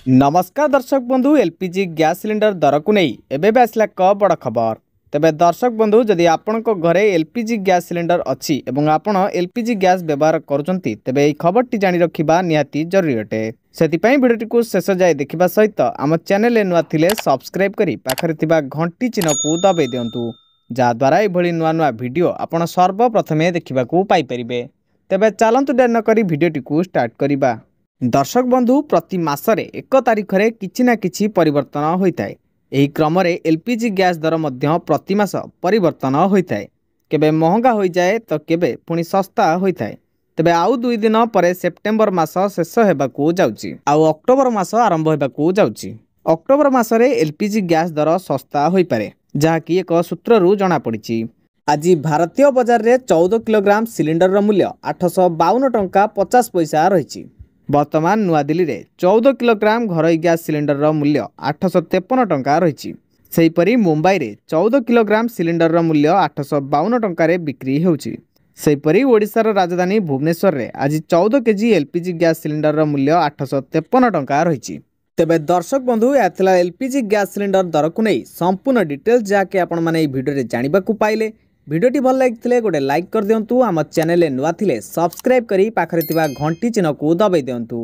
नमस्कार दर्शक बंधु एलपीजी गैस सिलिंडर दर को नहीं एबे आसला एक बड़ खबर। तेबे दर्शक बंधु जदि आपणक घरे एलपीजी गैस सिलिंडर अच्छी एवं आपण एलपीजी गैस व्यवहार करुँच तेबे यह खबरटी जानी रखा निहाती जरूरी अटे। से भिडियोटी को शेष जाए देखा सहित आम चैनल नुआ थिले सब्सक्राइब करी पाखरे थिबा घंटी चिन्ह को दबाई दिंतु जहाद्वारा यह नुआ नुआ भिडियो आपण सर्वप्रथमे देखा पाइपर। तेबे चलतु डेर न करी भिडियोटी को स्टार्ट करिबा। दर्शक बंधु प्रति मासरे 1 तारिखरे किछि ना किछि परिवर्तन होइथाय। एही क्रम रे एलपीजी गैस दर मध्य प्रति मास परिवर्तन होइथाय। केबे महंगा होई जाए तो केबे पुनी सस्ता होइथाय। तेबे आउ 2 दिन परे सेप्टेम्बर मास शेष हेबाकू जाउची आउ अक्टोबर मास आरंभ हेबाकू जाउची। अक्टोबर मासरे एलपीजी गैस दर सस्ता होई पारे जहाँकि एक सूत्ररू जना पड़िची। आज भारतीय बजार रे 14 किलोग्राम सिलिंडर रो मूल्य 852 टंका 50 पैसा रही। वर्तमान नुआ दिल्ली रे 14 किलोग्राम घरोई गैस सिलिंडर रो मूल्य 853 टंका रही। सेहीपरि मुंबई रे 14 किलोग्राम सिलिंडर रो मूल्य 852 टंका रे बिक्री होउची। सेहीपरि ओडिशार राजधानी भुवनेश्वर रे आज 14 केजी एलपीजी गैस सिलिंडर रो मूल्य 853 टंका रही। तेबे दर्शक बंधु याथिला एलपीजी गैस सिलिंडर दर को नहीं संपूर्ण डिटेल्स जाके आपण माने ई वीडियो रे जानिबा को पाइले। भिडियोटी भल लगे गोटे लाइक कर दिंतु। आम चैनल नुआ थिले सब्सक्राइब करी पाखरे थिबा घंटी चिन्ह को दबाई दिंतु।